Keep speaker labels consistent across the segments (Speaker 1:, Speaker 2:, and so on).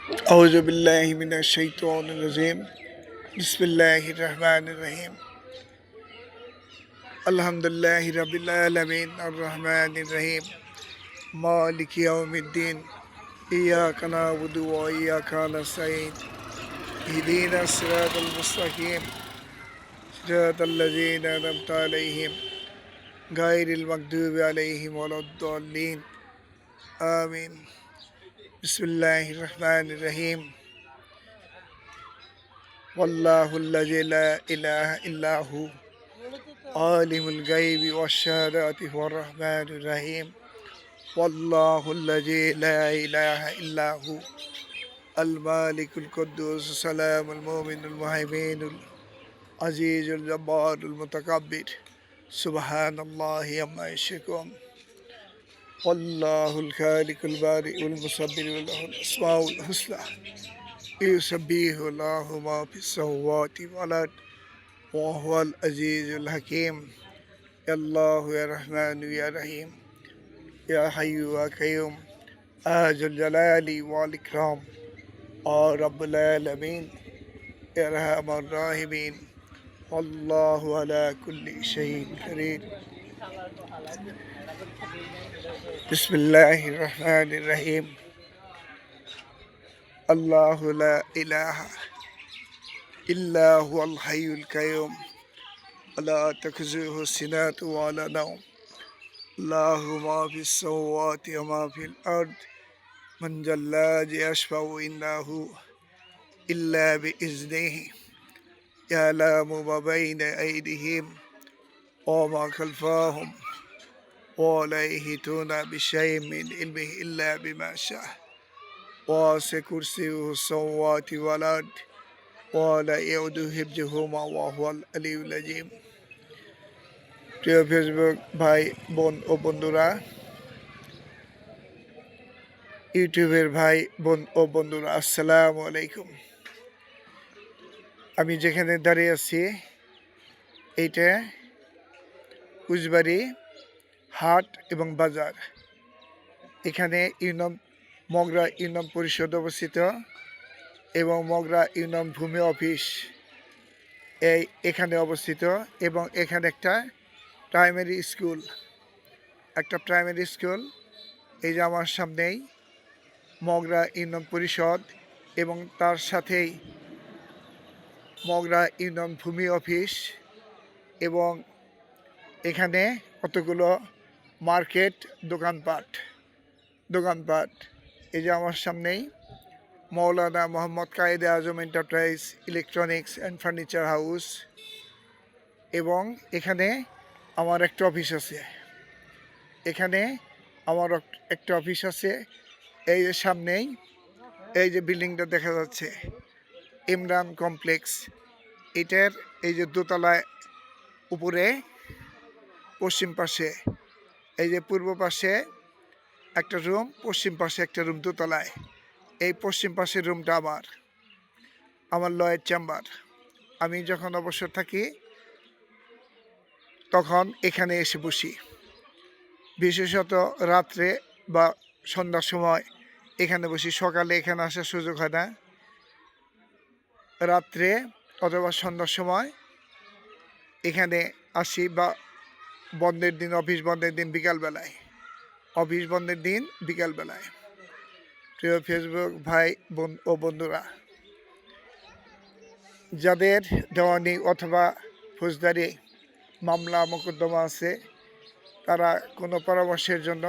Speaker 1: أعوذ بالله من الشيطان الرجيم بسم الله الرحمن الرحيم الحمد لله رب العالمين الرحمن الرحيم مالك يوم الدين إياك نعبد وإياك نستعين اهدنا الصراط المستقيم صراط الذين أنعمت عليهم غير المغضوب عليهم ولا الضالين آمين بسم الله الرحمن الرحيم والله الذي لا إله إلا هو عالم الغيب والشهادة هو الرحمن الرحيم والله الذي لا إله إلا هو المالك القدوس السلام المؤمن المهيمن العزيز الجبار المتكبر سبحان الله عما يشركون والله الخالق البارئ المصبر وله الأسماء الحسنى يسبح له ما في السماوات والأرض وهو العزيز الحكيم يا الله يا رحمن يا رحيم يا حي يا قيوم ذو الجلال والإكرام يا رب العالمين يا أرحم الراحمين والله على كل شيء قدير بسم الله الرحمن الرحيم الله لا إله إلا هو الحي القيوم لا تأخذه سنة ولا نوم له ما في السماوات وما في الأرض من ذا الذي يشفع عنده إلا بإذنه يعلم ما بين أيديهم وما خلفهم ولا يحيطون بشيء من علمه إلا بما شاء وسع كرسيه السماوات والأرض ولا يؤوده حفظهما وهو العلي العظيم প্রিয় ফেসবুক ভাই বোন ও বন্ধুরা, ইউটিউবের ভাই বোন ও বন্ধুরা, আসসালামু আলাইকুম। আমি যেখানে দাঁড়িয়ে আছি এইটা কুচবাড়ি হাট এবং বাজার। এখানে মগরা ইউনিয়ন পরিষদ অবস্থিত এবং মগরা ইউনিয়ন ভূমি অফিস এখানে অবস্থিত এবং এখানে একটা প্রাইমারি স্কুল এই যে আমার সামনেই মগরা ইউনিয়ন পরিষদ এবং তার সাথেই মগরা ইউনিয়ন ভূমি অফিস এবং এখানে কতগুলো মার্কেট দোকানপাট এই যে আমার সামনেই Maulana Mohammad Quaide Azam enterprise electronics and furniture house এবং এখানে আমার একটা অফিস আছে। এই যে সামনেই এই যে বিল্ডিংটা দেখা যাচ্ছে ইমরান কমপ্লেক্স, এটার এই যে দোতলায় উপরে পশ্চিম পাশে এই যে পূর্ব পাশে একটা রুম, পশ্চিম পাশে একটা রুম দোতলায়। এই পশ্চিম পাশের রুমটা আমার লয়ের চেম্বার। আমি যখন অবসর থাকি তখন এখানে এসে বসি, বিশেষত রাত্রে বা সন্ধ্যার সময় এখানে বসি। সকালে এখানে আসার সুযোগ হয় না, রাত্রে অথবা সন্ধ্যার সময় এখানে আসি বা অফিস বন্ধের দিন বিকালবেলায়। প্রিয় ফেসবুক ভাই বোন ও বন্ধুরা, যাদের দেওয়ানি অথবা ফৌজদারি মামলা মোকদ্দমা আছে তারা কোনো পরামর্শের জন্য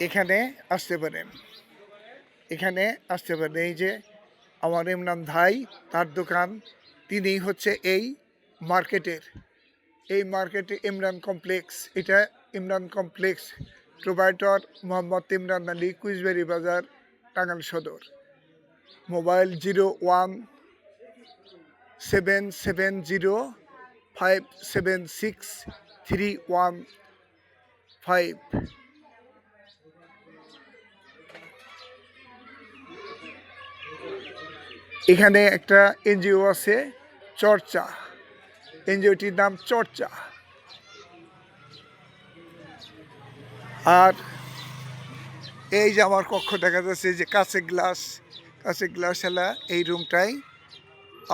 Speaker 1: এখানে আসতে পারেন। এই যে আমার ইমরান ভাই, তার দোকান, তিনি হচ্ছে এই মার্কেটে ইমরান কমপ্লেক্স। এটা ইমরান কমপ্লেক্স, প্রোভাইডার মোহাম্মদ ইমরান আলী, কুচবিহার বাজার, টাঙ্গাইল সদর। মোবাইল 017705763115। এখানে একটা এনজিও আছে চর্চা, এনজিওটির নাম চর্চা। আর এই যে আমার কক্ষ দেখা যাচ্ছে যে কাঁচের গ্লাস এলা এই রুমটাই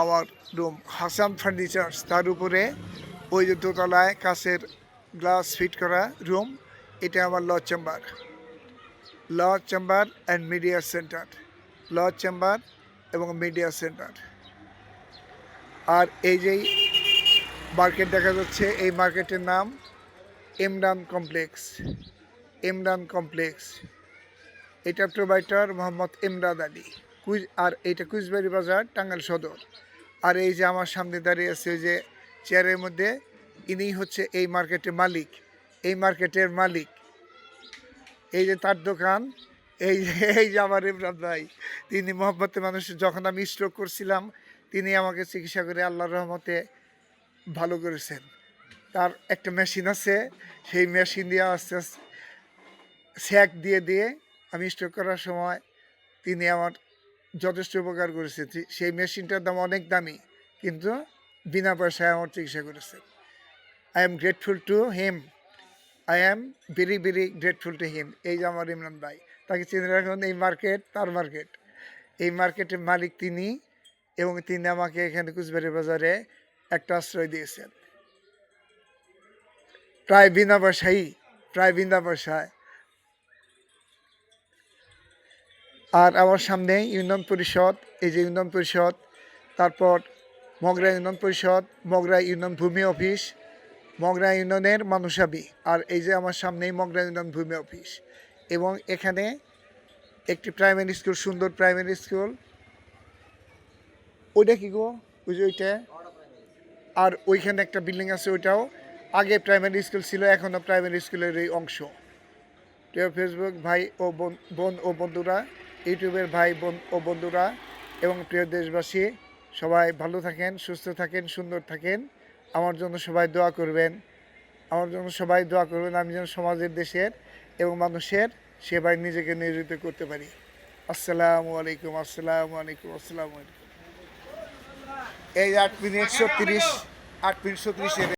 Speaker 1: আমার রুম। হাসান ফার্নিচার্স, তার উপরে ওই যে দোতলায় কাঁচের গ্লাস ফিট করা রুম, এটা আমার law chamber and media centre, law chamber এবং মিডিয়া সেন্টার। আর এই যেই মার্কেট দেখা যাচ্ছে, এই মার্কেটের নাম ইমরান কমপ্লেক্স। এটা প্রোভাইডার মোহাম্মদ ইমরান আলী। আর এইটা কুচবিহারি বাজার, টাঙ্গাইল সদর। আর এই যে আমার সামনে দাঁড়িয়ে আছে ওই যে চেয়ারের মধ্যে, ইনি হচ্ছে এই মার্কেটের মালিক। এই যে তার দোকান, এই যে আমার ইমরান ভাই, তিনি মোহাম্মতের মানুষ। যখন আমি স্ট্রোক করছিলাম, তিনি আমাকে চিকিৎসা করে আল্লাহর রহমতে ভালো করেছেন। তার একটা মেশিন আছে, সেই মেশিন দিয়ে আস্তে আস্তে স্যাক দিয়ে আমি স্ট্রোক করার সময় তিনি আমার যথেষ্ট উপকার করেছেন। সেই মেশিনটার দাম অনেক দামি, কিন্তু বিনা পয়সায় আমার চিকিৎসা করেছেন। I am grateful to him, I am very grateful to him. এই যে আমার ইমরান ভাই, তাকে চিনে রাখুন। এই মার্কেট তার মার্কেট, এই মার্কেটের মালিক তিনি, এবং তিনি আমাকে এখানে কুচবিহারি বাজারে একটা আশ্রয় দিয়েছেন প্রায় বিনা পয়সায়। আর আমার সামনে ইউনিয়ন পরিষদ, এই যে ইউনিয়ন পরিষদ, তারপর মগরা ইউনিয়ন পরিষদ, মগরা ইউনিয়ন ভূমি অফিস, মগরা ইউনিয়নের মানুষাবি। আর এই যে আমার সামনেই মগরা ইউনিয়ন ভূমি অফিস, এবং এখানে একটি প্রাইমারি স্কুল, সুন্দর প্রাইমারি স্কুল। ওইটা কি গো, ওই যে ওইটা। আর ওইখানে একটা বিল্ডিং আছে, ওইটাও আগে প্রাইমারি স্কুল ছিল, এখনও প্রাইমারি স্কুলের এই অংশ। প্রিয় ফেসবুক ভাই ও বোন ও বন্ধুরা, ইউটিউবের ভাই বোন ও বন্ধুরা, এবং প্রিয় দেশবাসী, সবাই ভালো থাকেন, সুস্থ থাকেন, সুন্দর থাকেন। আমার জন্য সবাই দোয়া করবেন, আমি যেন সমাজের, দেশের এবং মানুষের সেবায় নিজেকে নিয়োজিত করতে পারি। আসসালামু আলাইকুম। এই 8 মিনিট 36 এর